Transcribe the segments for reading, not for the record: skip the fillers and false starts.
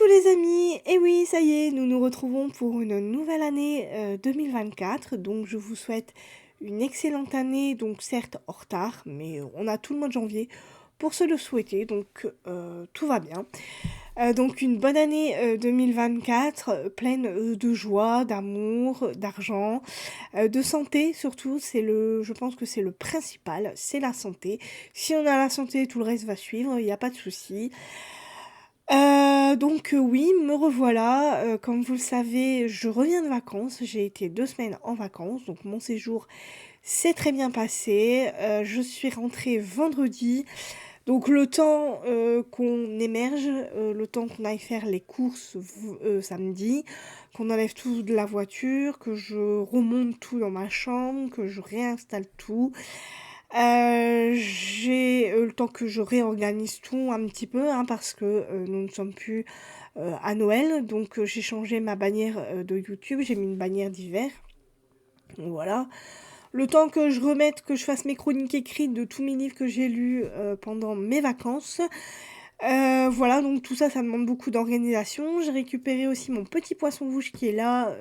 Coucou les amis, et oui, ça y est, nous nous retrouvons pour une nouvelle année 2024. Donc je vous souhaite une excellente année, donc certes en retard, mais on a tout le mois de janvier pour se le souhaiter, donc tout va bien. Donc une bonne année 2024, pleine de joie, d'amour, d'argent, de santé surtout, je pense que c'est le principal, c'est la santé. Si on a la santé, tout le reste va suivre, il n'y a pas de souci. Oui, me revoilà. Comme vous le savez, je reviens de vacances. J'ai été 2 semaines en vacances, donc mon séjour s'est très bien passé. Je suis rentrée vendredi, donc le temps, qu'on émerge, le temps qu'on aille faire les courses samedi, qu'on enlève tout de la voiture, que je remonte tout dans ma chambre, que je réinstalle tout. J'ai, le temps que je réorganise tout un petit peu, hein, parce que, nous ne sommes plus, à Noël, donc j'ai changé ma bannière, de YouTube, j'ai mis une bannière d'hiver, donc voilà. Le temps que je remette, que je fasse mes chroniques écrites de tous mes livres que j'ai lus, pendant mes vacances. Voilà, donc tout ça, ça demande beaucoup d'organisation. J'ai récupéré aussi mon petit poisson rouge qui est là,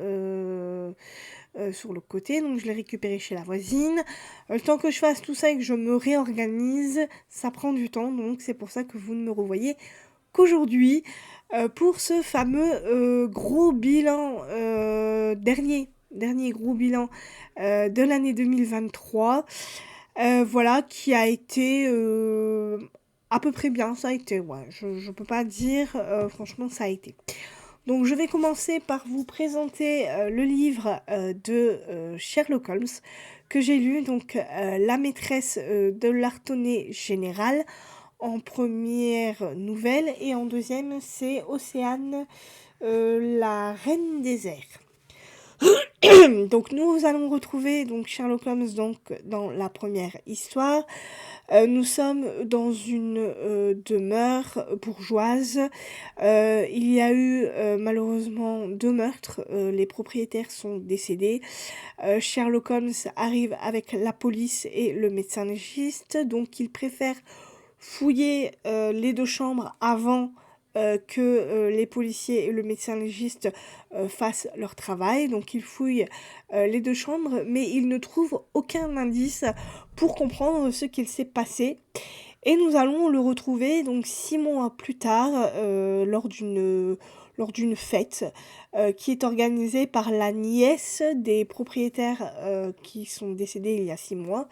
sur le côté, donc je l'ai récupéré chez la voisine. Le temps que je fasse tout ça et que je me réorganise, ça prend du temps, donc c'est pour ça que vous ne me revoyez qu'aujourd'hui, pour ce fameux, gros bilan, dernier gros bilan, de l'année 2023. Voilà, qui a été, à peu près bien, ça a été, ouais, je peux pas dire, franchement ça a été. Donc je vais commencer par vous présenter le livre de Sherlock Holmes que j'ai lu, donc La maîtresse de l'artonnée générale en première nouvelle, et en deuxième c'est Océane, la reine des airs. Donc nous allons retrouver donc Sherlock Holmes donc dans la première histoire. Nous sommes dans une demeure bourgeoise. Il y a eu malheureusement 2 meurtres. Les propriétaires sont décédés. Sherlock Holmes arrive avec la police et le médecin légiste. Donc il préfère fouiller les 2 chambres avant que les policiers et le médecin légiste fassent leur travail. Donc ils fouillent les 2 chambres, mais ils ne trouvent aucun indice pour comprendre ce qu'il s'est passé. Et nous allons le retrouver donc 6 mois plus tard, lors d'une fête qui est organisée par la nièce des propriétaires qui sont décédés il y a 6 mois.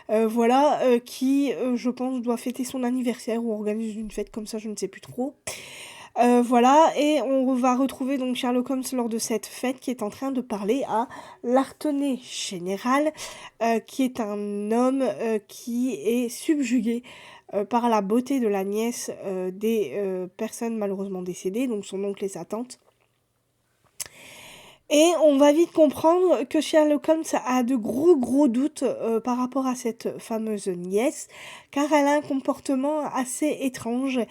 Voilà, qui, je pense, doit fêter son anniversaire ou organise une fête comme ça, je ne sais plus trop. Voilà, et on va retrouver donc Sherlock Holmes lors de cette fête qui est en train de parler à l'artonnée général, qui est un homme qui est subjugué par la beauté de la nièce des personnes malheureusement décédées, donc son oncle et sa tante. Et on va vite comprendre que Sherlock Holmes a de gros doutes par rapport à cette fameuse nièce, car elle a un comportement assez étrange.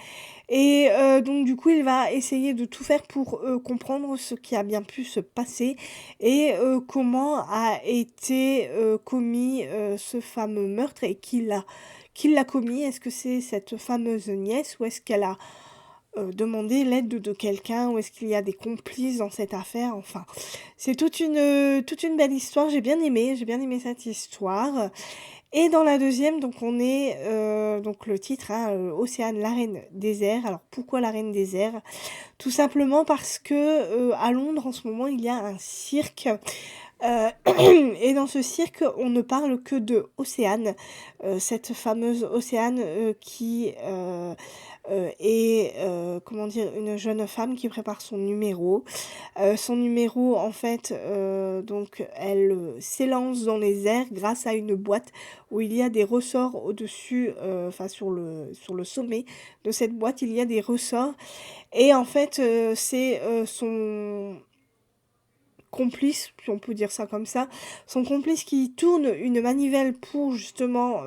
Et donc du coup, il va essayer de tout faire pour comprendre ce qui a bien pu se passer et comment a été commis ce fameux meurtre et qui l'a commis. Est-ce que c'est cette fameuse nièce ou est-ce qu'elle a demandé l'aide de quelqu'un, ou est-ce qu'il y a des complices dans cette affaire? Enfin, c'est toute une belle histoire. J'ai bien aimé cette histoire. Et dans la deuxième, donc on est, donc le titre, hein, Océane, la reine des airs. Alors pourquoi la reine des airs? Tout simplement parce que à Londres en ce moment il y a un cirque. Et dans ce cirque, on ne parle que de Océane, cette fameuse Océane qui est, comment dire, une jeune femme qui prépare son numéro. Son numéro, en fait, donc elle s'élance dans les airs grâce à une boîte où il y a des ressorts au-dessus, enfin sur le sommet de cette boîte, il y a des ressorts. Et en fait, c'est son complice, si on peut dire ça comme ça, son complice qui tourne une manivelle pour justement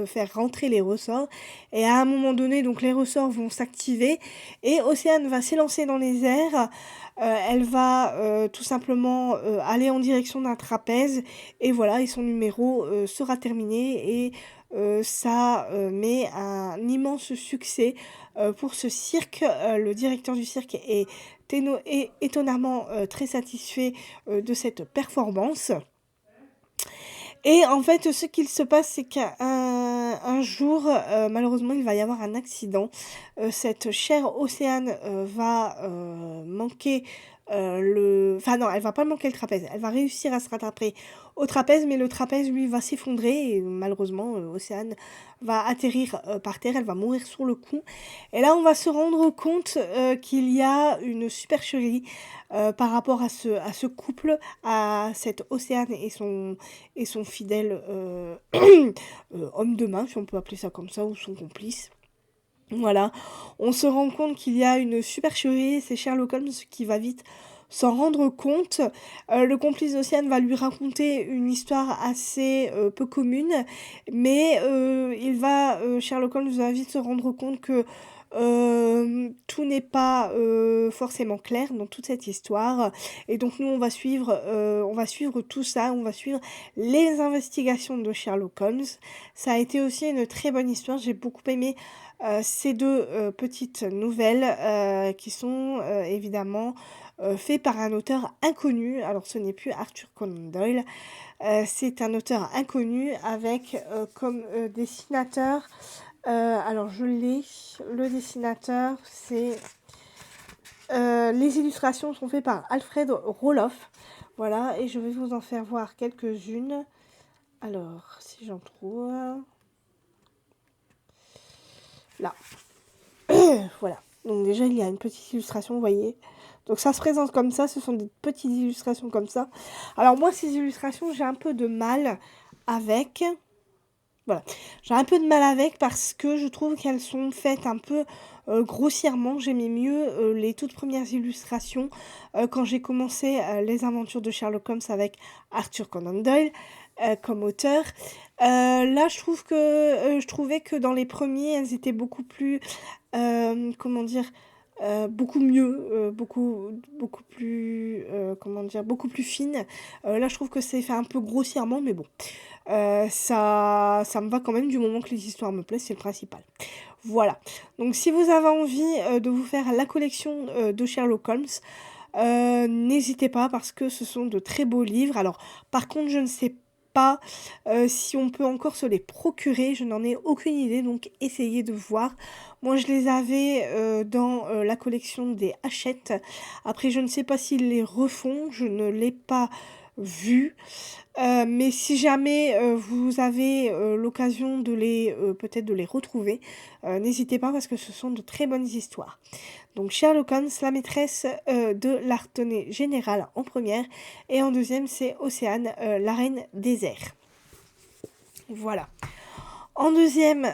faire rentrer les ressorts. Et à un moment donné, donc les ressorts vont s'activer et Océane va s'élancer dans les airs. Elle va tout simplement aller en direction d'un trapèze et voilà, et son numéro sera terminé et ça met un immense succès pour ce cirque. Le directeur du cirque est étonnamment très satisfait de cette performance. Et en fait, ce qu'il se passe, c'est qu'un jour, malheureusement, il va y avoir un accident. Cette chère Océane va manquer enfin non, elle va pas manquer le trapèze. Elle va réussir à se rattraper au trapèze, mais le trapèze, lui, va s'effondrer et malheureusement, Océane va atterrir par terre. Elle va mourir sur le coup. Et là, on va se rendre compte qu'il y a une supercherie par rapport à ce couple, à cette Océane et son fidèle homme de main, si on peut appeler ça comme ça, ou son complice. Voilà, on se rend compte qu'il y a une supercherie, c'est Sherlock Holmes qui va vite s'en rendre compte. Le complice d'Océane va lui raconter une histoire assez peu commune, mais Sherlock Holmes va vite se rendre compte que tout n'est pas forcément clair dans toute cette histoire. Et donc nous, on va suivre tout ça, on va suivre les investigations de Sherlock Holmes. Ça a été aussi une très bonne histoire, j'ai beaucoup aimé ces deux petites nouvelles qui sont évidemment faites par un auteur inconnu. Alors ce n'est plus Arthur Conan Doyle, c'est un auteur inconnu avec comme dessinateur, alors je l'ai, le dessinateur c'est... les illustrations sont faites par Alfred Roloff, voilà, et je vais vous en faire voir quelques-unes. Alors, si j'en trouve... Là. Voilà. Donc déjà, il y a une petite illustration, vous voyez. Donc ça se présente comme ça, ce sont des petites illustrations comme ça. Alors moi, ces illustrations, j'ai un peu de mal avec. Voilà. J'ai un peu de mal avec parce que je trouve qu'elles sont faites un peu grossièrement. J'aimais mieux les toutes premières illustrations quand j'ai commencé les aventures de Sherlock Holmes avec Arthur Conan Doyle comme auteur. Là, je trouvais que dans les premiers, elles étaient beaucoup plus, comment dire, beaucoup mieux, beaucoup plus, comment dire, beaucoup plus fines. Là, je trouve que c'est fait un peu grossièrement, mais bon. Ça me va quand même du moment que les histoires me plaisent, c'est le principal. Voilà. Donc si vous avez envie de vous faire la collection de Sherlock Holmes, n'hésitez pas parce que ce sont de très beaux livres. Alors par contre, je ne sais pas si on peut encore se les procurer, je n'en ai aucune idée, donc essayez de voir. Moi je les avais dans la collection des Hachette. Après je ne sais pas s'ils les refont, je ne l'ai pas vu. Mais si jamais vous avez l'occasion de peut-être de les retrouver, n'hésitez pas parce que ce sont de très bonnes histoires. Donc Sherlock Holmes, la maîtresse de l'Artenay générale en première, et en deuxième c'est Océane, la reine des airs. Voilà. En deuxième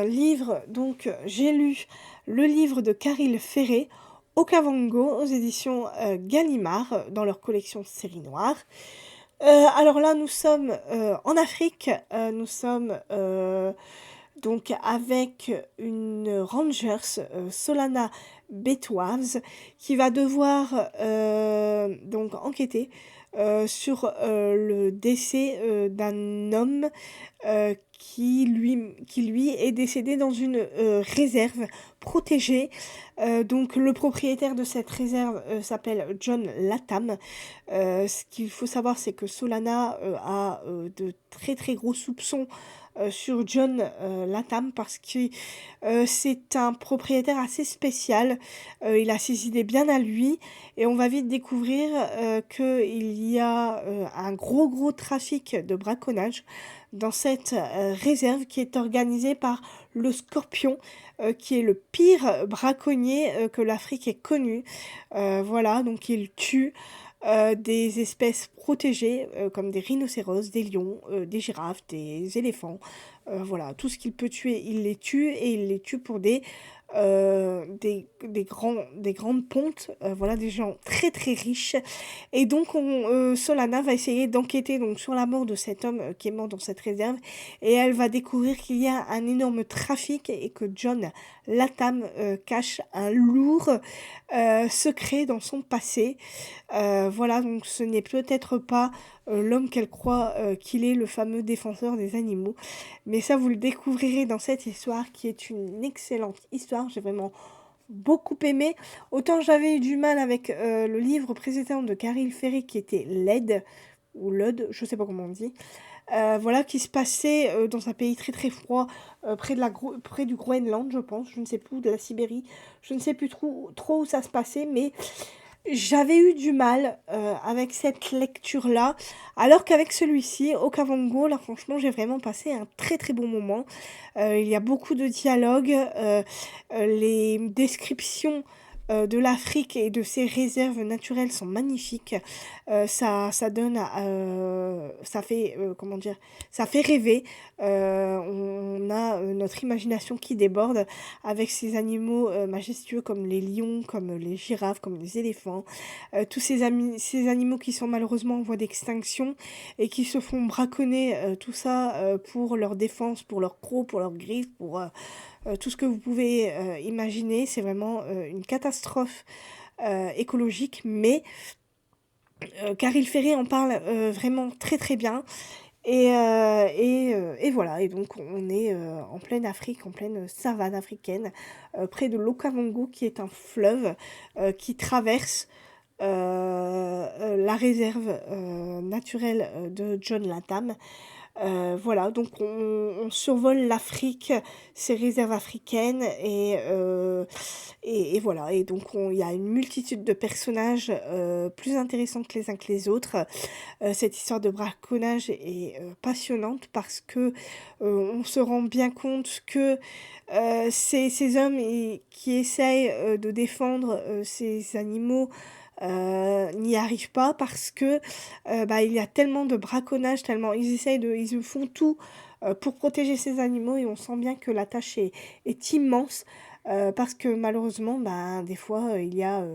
livre, donc j'ai lu le livre de Caril Ferré, Okavango, aux éditions Gallimard, dans leur collection Série Noire. Alors là, nous sommes en Afrique, nous sommes donc avec une Rangers, Solana Betwaves, qui va devoir donc enquêter sur le décès d'un homme qui lui est décédé dans une réserve protégée. Donc le propriétaire de cette réserve s'appelle John Latham. Ce qu'il faut savoir, c'est que Solana a de très très gros soupçons sur John Latham parce que c'est un propriétaire assez spécial. Il a ses idées bien à lui et on va vite découvrir qu'il y a un gros trafic de braconnage dans cette réserve qui est organisée par le Scorpion, qui est le pire braconnier que l'Afrique ait connu. Voilà, donc il tue des espèces protégées comme des rhinocéros, des lions, des girafes, des éléphants. Voilà, tout ce qu'il peut tuer, il les tue et il les tue pour des grandes pontes, voilà, des gens très très riches. Et donc Solana va essayer d'enquêter donc sur la mort de cet homme qui est mort dans cette réserve, et elle va découvrir qu'il y a un énorme trafic et que John Latham cache un lourd secret dans son passé. Voilà, donc ce n'est peut-être pas l'homme qu'elle croit qu'il est, le fameux défenseur des animaux. Mais ça, vous le découvrirez dans cette histoire qui est une excellente histoire. J'ai vraiment beaucoup aimé. Autant j'avais eu du mal avec le livre précédent de Caril Ferré qui était LED, ou LOD, je sais pas comment on dit. Voilà, qui se passait dans un pays très très froid, près du Groenland, je pense, je ne sais plus, de la Sibérie, je ne sais plus trop où ça se passait, mais j'avais eu du mal avec cette lecture-là, alors qu'avec celui-ci, Okavango, là franchement, j'ai vraiment passé un très très bon moment. Il y a beaucoup de dialogues, les descriptions de l'Afrique et de ses réserves naturelles sont magnifiques. Ça donne, ça fait, comment dire, ça fait rêver. On a notre imagination qui déborde avec ces animaux majestueux comme les lions, comme les girafes, comme les éléphants. Tous ces animaux qui sont malheureusement en voie d'extinction et qui se font braconner, tout ça pour leur défense, pour leurs crocs, pour leurs griffes, pour tout ce que vous pouvez imaginer. C'est vraiment une catastrophe écologique, mais Caril Ferré en parle vraiment très très bien. Et voilà, et donc on est en pleine Afrique, en pleine savane africaine, près de l'Okavango, qui est un fleuve qui traverse la réserve naturelle de John Latham. Voilà, donc on survole l'Afrique, ses réserves africaines, et voilà. Et donc il y a une multitude de personnages plus intéressants que les uns que les autres. Cette histoire de braconnage est passionnante parce que on se rend bien compte que ces hommes qui essayent de défendre ces animaux n'y arrivent pas parce que il y a tellement de braconnage, tellement ils font tout pour protéger ces animaux, et on sent bien que la tâche est immense parce que malheureusement, des fois, il y a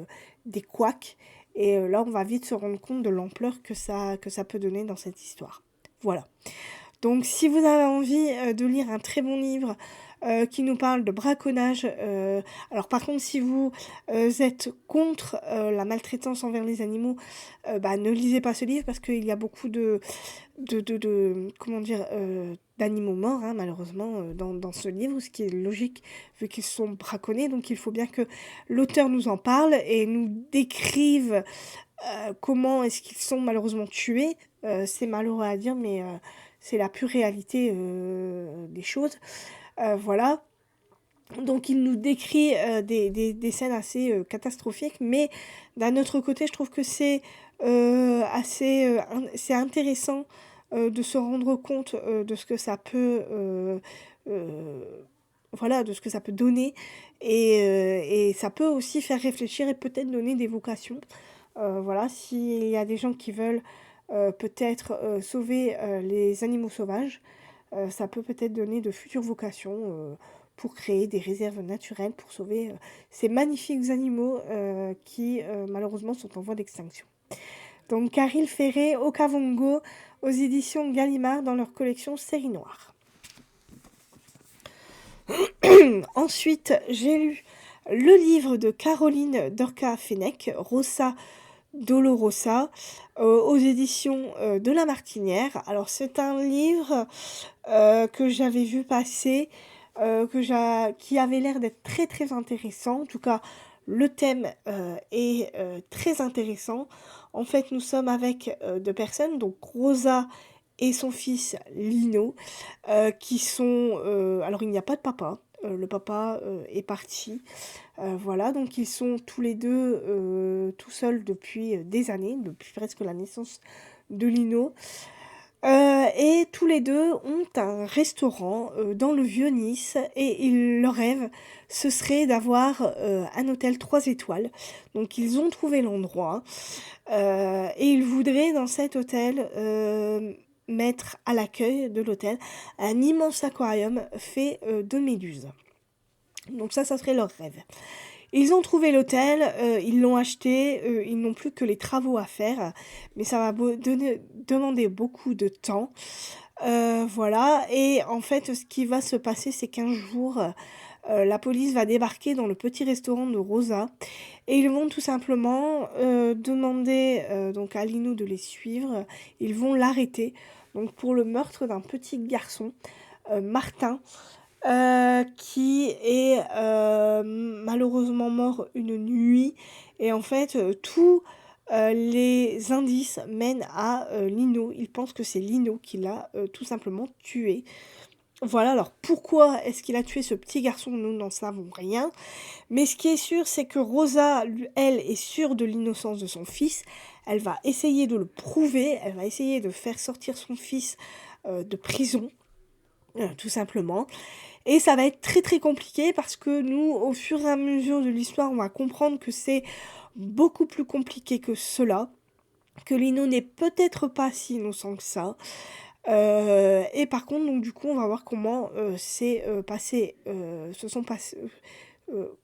des couacs, et là, on va vite se rendre compte de l'ampleur que ça peut donner dans cette histoire. Voilà. Donc, si vous avez envie de lire un très bon livre qui nous parle de braconnage, alors par contre, si vous êtes contre la maltraitance envers les animaux, ne lisez pas ce livre parce qu'il y a beaucoup comment dire, d'animaux morts, hein, malheureusement, dans ce livre, ce qui est logique vu qu'ils sont braconnés. Donc, il faut bien que l'auteur nous en parle et nous décrive comment est-ce qu'ils sont malheureusement tués. C'est malheureux à dire, mais c'est la pure réalité des choses. Voilà. Donc il nous décrit des scènes assez catastrophiques, mais d'un autre côté, je trouve que c'est c'est intéressant de se rendre compte de ce que ça peut voilà, de ce que ça peut donner, et ça peut aussi faire réfléchir et peut-être donner des vocations. Voilà, s'il y a des gens qui veulent peut-être sauver les animaux sauvages, ça peut peut-être donner de futures vocations pour créer des réserves naturelles, pour sauver ces magnifiques animaux qui malheureusement sont en voie d'extinction. Donc Caril Ferré, Okavango, aux éditions Gallimard dans leur collection Série Noire. Ensuite, j'ai lu le livre de Caroline Dorca Fenech, Rosa Dolorosa, aux éditions de La Martinière. Alors c'est un livre que j'avais vu passer, qui avait l'air d'être très très intéressant. En tout cas, le thème est très intéressant. En fait, nous sommes avec deux personnes, donc Rosa et son fils Lino, qui sont... alors, il n'y a pas de papa. Le papa est parti. Voilà, donc ils sont tous les deux tout seuls depuis des années, depuis presque la naissance de Lino. Et tous les deux ont un restaurant dans le Vieux-Nice, et leur rêve, ce serait d'avoir un hôtel 3 étoiles. Donc ils ont trouvé l'endroit et ils voudraient dans cet hôtel mettre à l'accueil de l'hôtel un immense aquarium fait de méduses. Donc ça serait leur rêve. Ils ont trouvé l'hôtel, ils l'ont acheté, ils n'ont plus que les travaux à faire, mais ça va demander beaucoup de temps. Voilà, et en fait, ce qui va se passer, c'est qu'un jour, la police va débarquer dans le petit restaurant de Rosa et ils vont tout simplement demander donc à Lino de les suivre. Ils vont l'arrêter donc pour le meurtre d'un petit garçon, Martin, qui est malheureusement mort une nuit. Et en fait, tous les indices mènent à Lino. Ils pensent que c'est Lino qui l'a tout simplement tué. Voilà, alors pourquoi est-ce qu'il a tué ce petit garçon? Nous n'en savons rien. Mais ce qui est sûr, c'est que Rosa, elle, est sûre de l'innocence de son fils. Elle va essayer de le prouver. Elle va essayer de faire sortir son fils de prison, tout simplement. Et ça va être très très compliqué parce que nous, au fur et à mesure de l'histoire, on va comprendre que c'est beaucoup plus compliqué que cela. Que Lino n'est peut-être pas si innocent que ça. Et par contre, donc du coup, on va voir comment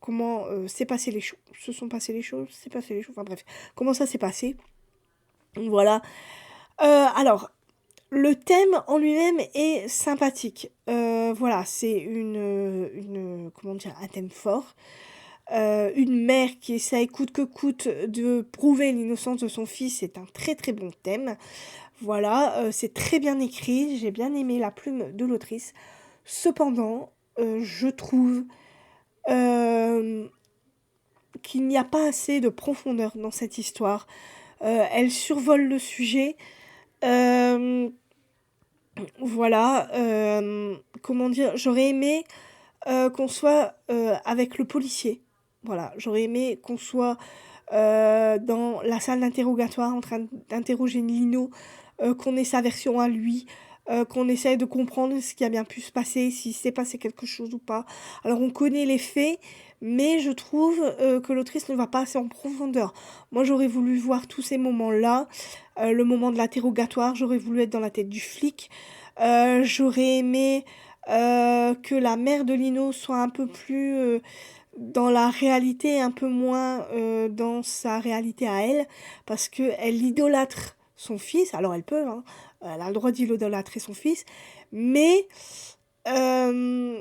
comment s'est passé les choses. C'est passé les choses. Enfin bref, comment ça s'est passé. Voilà. Alors, le thème en lui-même est sympathique. Voilà, c'est comment dire, un thème fort. Une mère qui essaye coûte que coûte de prouver l'innocence de son fils, c'est un très très bon thème. Voilà, c'est très bien écrit, j'ai bien aimé la plume de l'autrice. Cependant, je trouve qu'il n'y a pas assez de profondeur dans cette histoire. Elle survole le sujet. Voilà, comment dire, j'aurais aimé qu'on soit avec le policier. Voilà, j'aurais aimé qu'on soit dans la salle d'interrogatoire en train d'interroger Lino, qu'on ait sa version à lui, qu'on essaye de comprendre ce qui a bien pu se passer, s'il s'est passé quelque chose ou pas. Alors on connaît les faits, mais je trouve que l'autrice ne va pas assez en profondeur. Moi j'aurais voulu voir tous ces moments-là, le moment de l'interrogatoire, j'aurais voulu être dans la tête du flic, j'aurais aimé que la mère de Lino soit un peu plus dans la réalité, un peu moins dans sa réalité à elle, parce qu'elle idolâtre son fils, alors elle peut, hein, elle a le droit d'idolâtrer son fils, mais euh,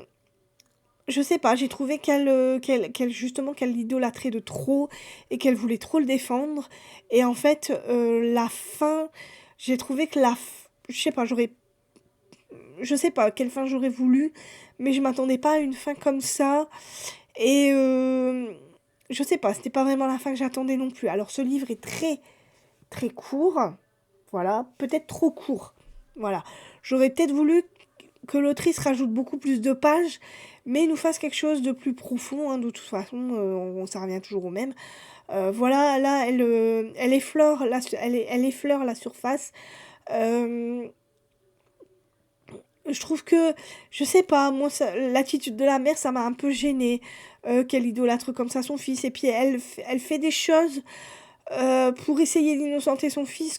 je sais pas, j'ai trouvé justement qu'elle l'idolâtrait de trop et qu'elle voulait trop le défendre, et en fait la fin, j'ai trouvé que je sais pas, je sais pas quelle fin j'aurais voulu, mais je m'attendais pas à une fin comme ça. Et je sais pas, c'était pas vraiment la fin que j'attendais non plus. Alors ce livre est très très court, voilà, peut-être trop court. Voilà, j'aurais peut-être voulu que l'autrice rajoute beaucoup plus de pages, mais nous fasse quelque chose de plus profond, hein, de toute façon, ça revient toujours au même. Voilà, là, elle elle effleure la surface. Euh, je trouve que, je sais pas, moi, l'attitude de la mère, ça m'a un peu gênée, qu'elle idolâtre comme ça son fils. Et puis, elle fait des choses pour essayer d'innocenter son fils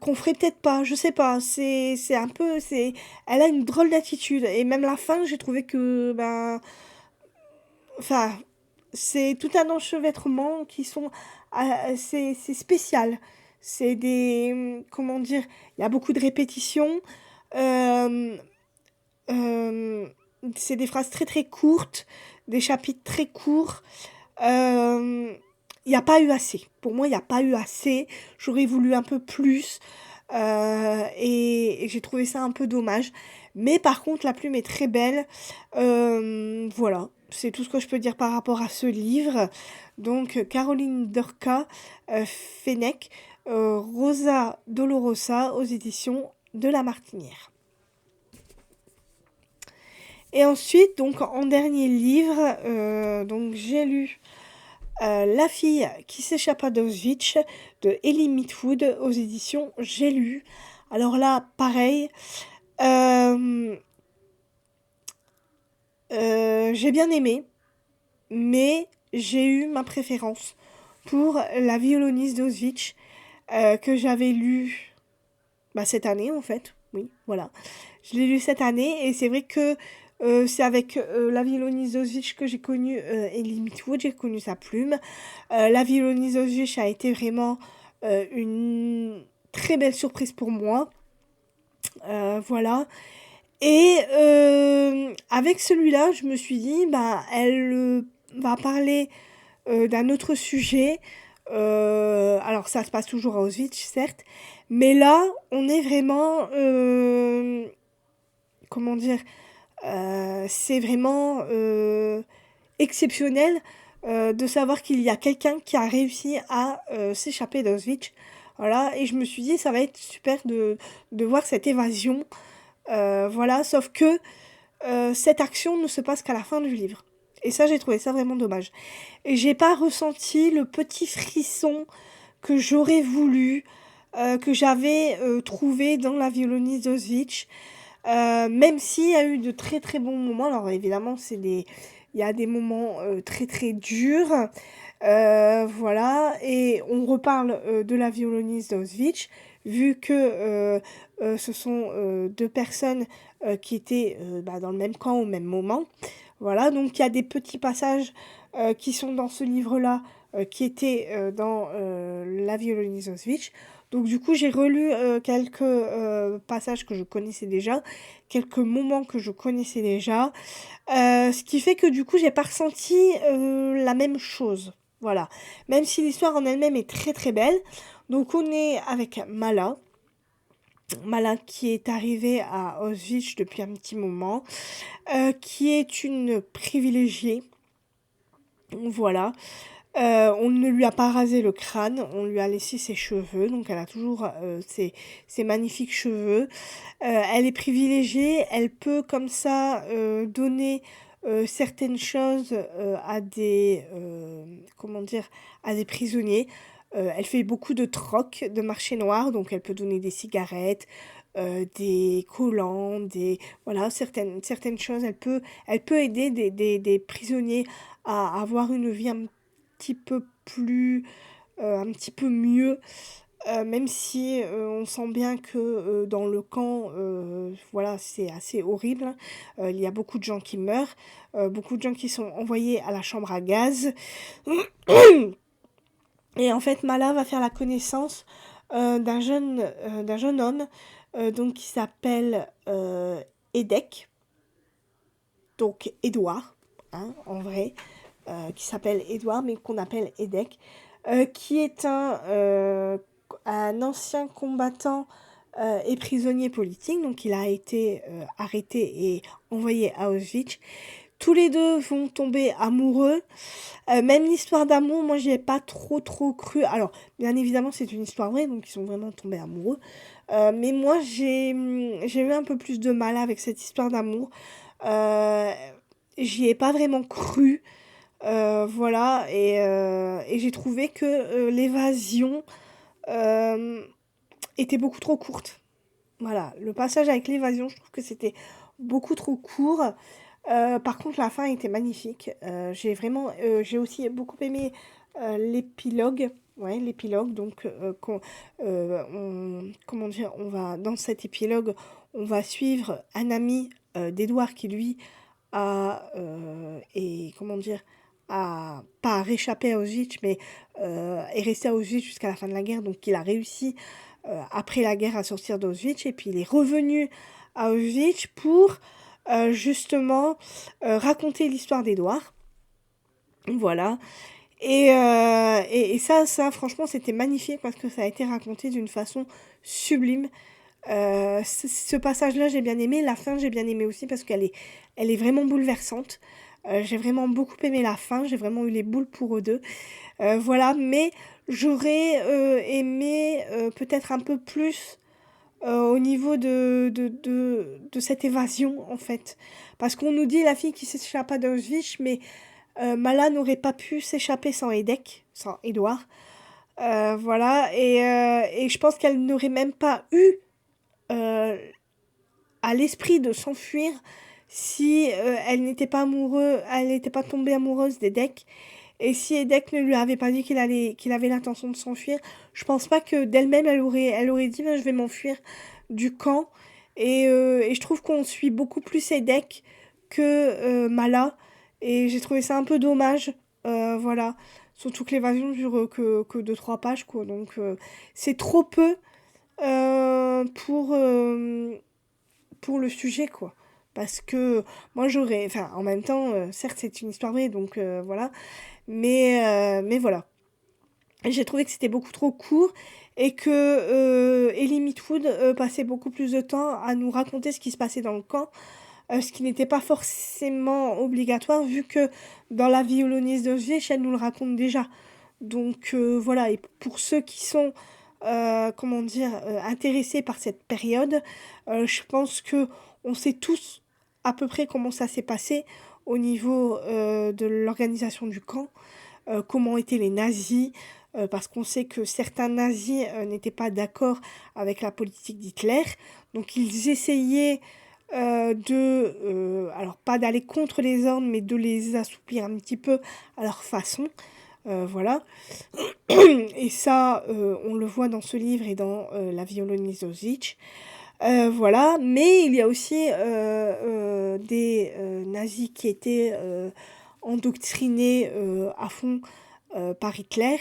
qu'on ferait peut-être pas. Je sais pas, c'est un peu, elle a une drôle d'attitude. Et même la fin, j'ai trouvé que, ben, enfin, c'est tout un enchevêtrement qui sont, c'est spécial. C'est des, comment dire, il y a beaucoup de répétitions. Euh, Euh, c'est des phrases très très courtes, des chapitres très courts. Il n'y a pas eu assez. Pour moi, il n'y a pas eu assez. J'aurais voulu un peu plus. Et j'ai trouvé ça un peu dommage. Mais par contre, la plume est très belle. Voilà, c'est tout ce que je peux dire par rapport à ce livre. Donc, Caroline Dorca, Fenech, Rosa Dolorosa aux éditions de La Martinière. Et ensuite, donc en dernier livre, donc j'ai lu La fille qui s'échappa d'Auschwitz de Ellie Mitwood aux éditions J'ai lu. Alors là, pareil, euh, j'ai bien aimé, mais j'ai eu ma préférence pour La violoniste d'Auschwitz que j'avais lu cette année en fait. Oui, voilà. Je l'ai lu cette année et c'est vrai que c'est avec la violoniste d'Auschwitz que j'ai connu Ellie Mitwood, j'ai connu sa plume. La violoniste d'Auschwitz a été vraiment une très belle surprise pour moi. Voilà. Et avec celui-là, je me suis dit, bah, elle va parler d'un autre sujet. Alors ça se passe toujours à Auschwitz, certes, mais là, on est vraiment, comment dire, c'est vraiment exceptionnel de savoir qu'il y a quelqu'un qui a réussi à s'échapper d'Auschwitz. Voilà, et je me suis dit, ça va être super de voir cette évasion. Voilà, sauf que cette action ne se passe qu'à la fin du livre. Et ça, j'ai trouvé ça vraiment dommage. Et j'ai pas ressenti le petit frisson que j'aurais voulu, que j'avais trouvé dans la violoniste d'Auschwitz. Même s'il y a eu de très très bons moments. Alors évidemment, il y a des moments très très durs. Voilà, et on reparle de la violoniste d'Auschwitz, vu que ce sont deux personnes qui étaient bah, dans le même camp au même moment. Voilà, donc il y a des petits passages qui sont dans ce livre-là, qui étaient dans la violoniste d'Auschwitz. Donc du coup, j'ai relu quelques passages que je connaissais déjà, quelques moments que je connaissais déjà, ce qui fait que du coup, j'ai pas ressenti la même chose. Voilà. Même si l'histoire en elle-même est très très belle. Donc on est avec Mala. Mala qui est arrivée à Auschwitz depuis un petit moment, qui est une privilégiée. Voilà. On ne lui a pas rasé le crâne, on lui a laissé ses cheveux, donc elle a toujours ses magnifiques cheveux. Elle est privilégiée, elle peut comme ça donner certaines choses à des comment dire, à des prisonniers. Elle fait beaucoup de troc, de marché noir, donc elle peut donner des cigarettes, des collants, des voilà certaines choses. Elle peut aider des prisonniers à avoir une vie un petit peu plus, un petit peu mieux, même si on sent bien que dans le camp, voilà, c'est assez horrible. Il y a beaucoup de gens qui meurent, beaucoup de gens qui sont envoyés à la chambre à gaz. Et en fait, Mala va faire la connaissance d'un jeune homme donc qui s'appelle Edek, donc Édouard, hein, en vrai, qui s'appelle Édouard, mais qu'on appelle Edek, qui est un ancien combattant et prisonnier politique, donc il a été arrêté et envoyé à Auschwitz. Tous les deux vont tomber amoureux. Même l'histoire d'amour, moi j'y ai pas trop cru. Alors, bien évidemment, c'est une histoire vraie, donc ils sont vraiment tombés amoureux. Mais moi, j'ai eu un peu plus de mal avec cette histoire d'amour. Euh, J'y ai pas vraiment cru. Voilà, et j'ai trouvé que l'évasion euh, était beaucoup trop courte. Voilà, le passage avec l'évasion, je trouve que c'était beaucoup trop court. Par contre, la fin était magnifique. J'ai aussi beaucoup aimé l'épilogue. Ouais, l'épilogue. Donc, comment dire, dans cet épilogue, on va suivre un ami d'Edouard qui lui et comment dire, a pas réchappé à Auschwitz, mais est resté à Auschwitz jusqu'à la fin de la guerre. Donc, il a réussi après la guerre à sortir d'Auschwitz et puis il est revenu à Auschwitz pour justement raconter l'histoire d'Édouard. Voilà. Et ça, franchement, c'était magnifique parce que ça a été raconté d'une façon sublime. Ce passage-là, j'ai bien aimé. La fin, j'ai bien aimé aussi parce elle est vraiment bouleversante. J'ai vraiment beaucoup aimé la fin. J'ai vraiment eu les boules pour eux deux. Voilà, mais j'aurais aimé peut-être un peu plus au niveau de cette évasion, en fait. Parce qu'on nous dit la fille qui s'échappa d'Auschwitz, mais Mala n'aurait pas pu s'échapper sans Edek, sans Édouard. Voilà, et je pense qu'elle n'aurait même pas eu euh, à l'esprit de s'enfuir si elle n'était pas tombée amoureuse d'Edek. Et si Edek ne lui avait pas dit qu'il avait l'intention de s'enfuir, je pense pas que d'elle-même elle aurait dit ben, je vais m'enfuir du camp. Et je trouve qu'on suit beaucoup plus Edek que Mala. Et j'ai trouvé ça un peu dommage. Voilà. Surtout que l'évasion dure que 2-3 pages, quoi. Donc c'est trop peu pour, pour le sujet, quoi. Parce que moi, j'aurais... Enfin, en même temps, certes, c'est une histoire vraie, donc voilà. Mais voilà. J'ai trouvé que c'était beaucoup trop court et que Ellie Mitwood passait beaucoup plus de temps à nous raconter ce qui se passait dans le camp, ce qui n'était pas forcément obligatoire vu que dans La violoniste d'Auschwitz, elle nous le raconte déjà. Donc voilà, et pour ceux qui sont, comment dire, intéressés par cette période, je pense que on sait tous à peu près comment ça s'est passé au niveau de l'organisation du camp, comment étaient les nazis, parce qu'on sait que certains nazis n'étaient pas d'accord avec la politique d'Hitler, donc ils essayaient alors pas d'aller contre les ordres, mais de les assouplir un petit peu à leur façon. Voilà. Et ça, on le voit dans ce livre et dans La violoniste d'Auschwitz. Voilà. Mais il y a aussi des nazis qui étaient endoctrinés à fond par Hitler.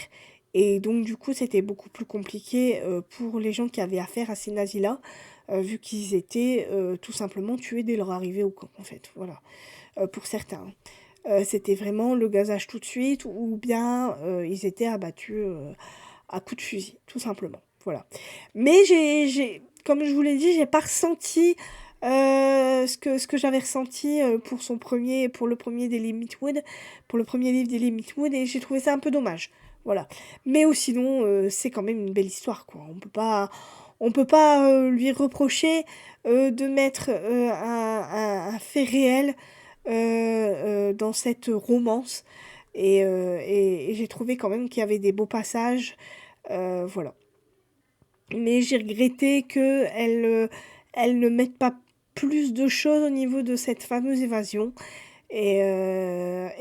Et donc, du coup, c'était beaucoup plus compliqué pour les gens qui avaient affaire à ces nazis-là, vu qu'ils étaient tout simplement tués dès leur arrivée au camp, en fait. Voilà. Pour certains. C'était vraiment le gazage tout de suite, ou bien ils étaient abattus à coups de fusil, tout simplement. Voilà. Mais comme je vous l'ai dit, j'ai pas ressenti ce que j'avais ressenti pour le premier d'Ellie Mitwood, pour le premier livre d'Ellie Mitwood, et j'ai trouvé ça un peu dommage. Voilà. Mais sinon, c'est quand même une belle histoire, quoi. On peut pas lui reprocher de mettre un fait réel dans cette romance. Et j'ai trouvé quand même qu'il y avait des beaux passages. Voilà. Mais j'ai regretté qu'elle ne mette pas plus de choses au niveau de cette fameuse évasion. Et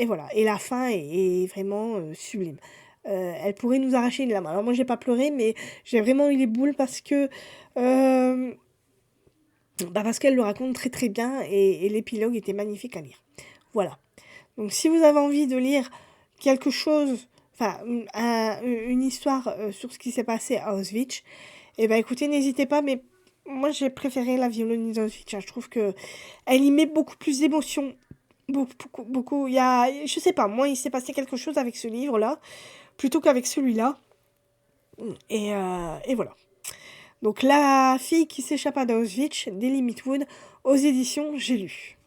voilà. Et la fin est vraiment sublime. Elle pourrait nous arracher une lame. Alors moi j'ai pas pleuré, mais j'ai vraiment eu les boules parce que parce qu'elle le raconte très très bien et l'épilogue était magnifique à lire. Voilà. Donc si vous avez envie de lire quelque chose, enfin une histoire sur ce qui s'est passé à Auschwitz, eh ben écoutez, n'hésitez pas, mais moi j'ai préféré La violoniste d'Auschwitz. Je trouve que elle y met beaucoup plus d'émotion. Beaucoup, il y a, je sais pas, moi il s'est passé quelque chose avec ce livre-là, plutôt qu'avec celui-là. Et voilà. Donc La fille qui s'échappa d'Auschwitz, d'Ellie Mitwood, aux éditions J'ai lu.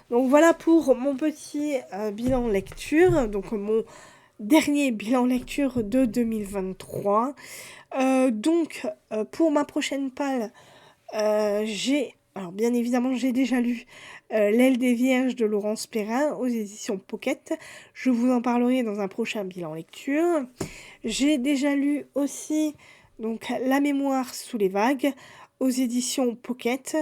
Donc voilà pour mon petit bilan lecture, donc mon dernier bilan lecture de 2023. Pour ma prochaine palle, alors bien évidemment j'ai déjà lu L'aile des Vierges de Laurence Perrin aux éditions Pocket. Je vous en parlerai dans un prochain bilan lecture. J'ai déjà lu aussi donc La mémoire sous les vagues aux éditions Pocket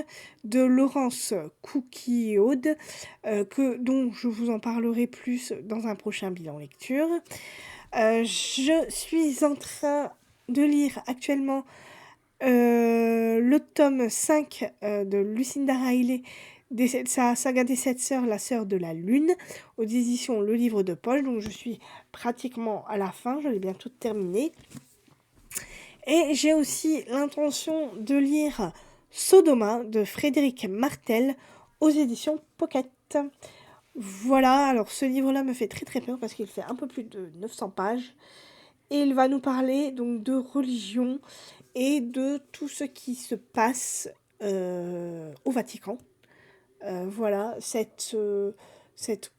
de Laurence Coukieaude, dont je vous en parlerai plus dans un prochain bilan lecture. Je suis en train de lire actuellement le tome 5 de Lucinda Riley, sa saga des 7 sœurs, la sœur de la lune, aux éditions Le Livre de Poche. Donc je suis pratiquement à la fin, je l'ai bientôt terminé. Et j'ai aussi l'intention de lire Sodoma de Frédéric Martel aux éditions Pocket. Voilà, alors ce livre-là me fait très très peur parce qu'il fait un peu plus de 900 pages. Et il va nous parler donc de religion et de tout ce qui se passe au Vatican. Voilà, cette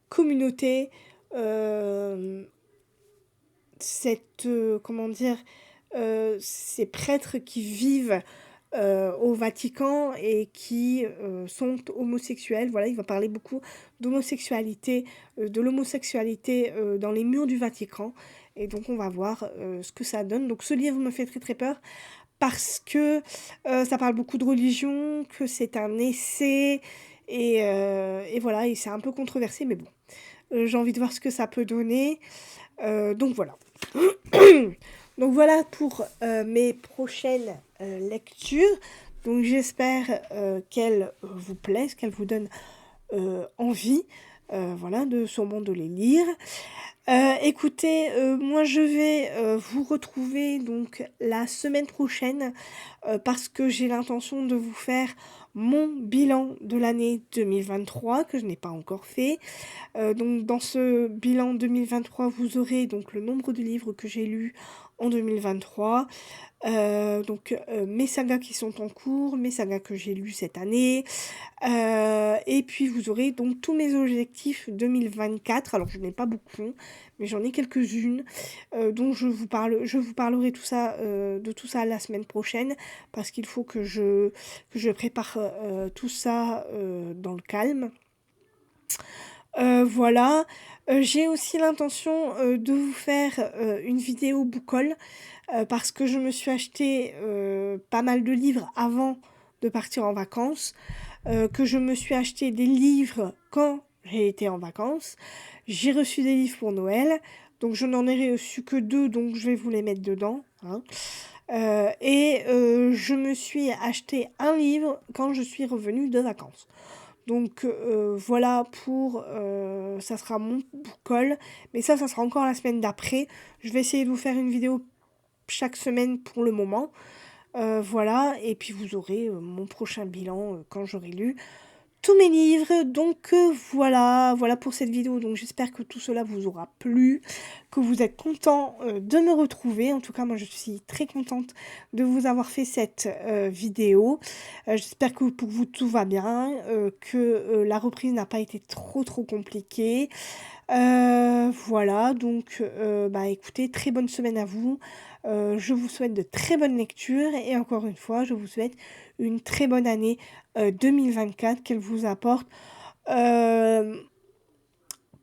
communauté, comment dire, ces prêtres qui vivent au Vatican et qui sont homosexuels. Voilà, il va parler beaucoup d'homosexualité, de l'homosexualité dans les murs du Vatican. Et donc on va voir ce que ça donne. Donc ce livre me fait très très peur parce que ça parle beaucoup de religion, que c'est un essai et voilà, et c'est un peu controversé, mais bon. J'ai envie de voir ce que ça peut donner. Donc voilà. Donc voilà pour mes prochaines lectures. Donc j'espère qu'elles vous plaisent, qu'elles vous donnent envie, voilà, sûrement de les lire. Écoutez, moi je vais, vous retrouver donc la semaine prochaine, parce que j'ai l'intention de vous faire mon bilan de l'année 2023 que je n'ai pas encore fait. Donc dans ce bilan 2023, vous aurez donc le nombre de livres que j'ai lus en 2023, donc mes sagas qui sont en cours, mes sagas que j'ai lus cette année, et puis vous aurez donc tous mes objectifs 2024. Alors je n'ai pas beaucoup, mais j'en ai quelques-unes, dont je vous parlerai tout ça, de tout ça la semaine prochaine, parce qu'il faut que je prépare, tout ça, dans le calme. Voilà, j'ai aussi l'intention, de vous faire, une vidéo book haul, parce que je me suis acheté, pas mal de livres avant de partir en vacances, que je me suis acheté des livres quand j'ai été en vacances. J'ai reçu des livres pour Noël, donc je n'en ai reçu que 2, donc je vais vous les mettre dedans, hein. Je me suis acheté un livre quand je suis revenue de vacances. Donc voilà pour, ça sera mon book haul, mais ça sera encore la semaine d'après. Je vais essayer de vous faire une vidéo chaque semaine pour le moment. Voilà, et puis vous aurez, mon prochain bilan, quand j'aurai lu tous mes livres. Donc voilà pour cette vidéo. Donc j'espère que tout cela vous aura plu, que vous êtes contents, de me retrouver. En tout cas, moi je suis très contente de vous avoir fait cette, vidéo. J'espère que pour vous tout va bien, que, la reprise n'a pas été trop compliquée. Voilà, donc bah, écoutez, très bonne semaine à vous. Je vous souhaite de très bonnes lectures et encore une fois, je vous souhaite une très bonne année, 2024, qu'elle vous apporte, hem,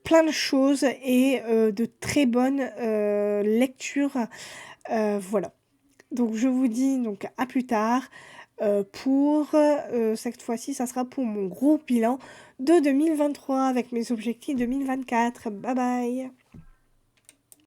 plein de choses et de très bonnes, lectures. Voilà. Donc je vous dis donc à plus tard, pour, cette fois-ci, ça sera pour mon gros bilan de 2023 avec mes objectifs 2024. Bye bye.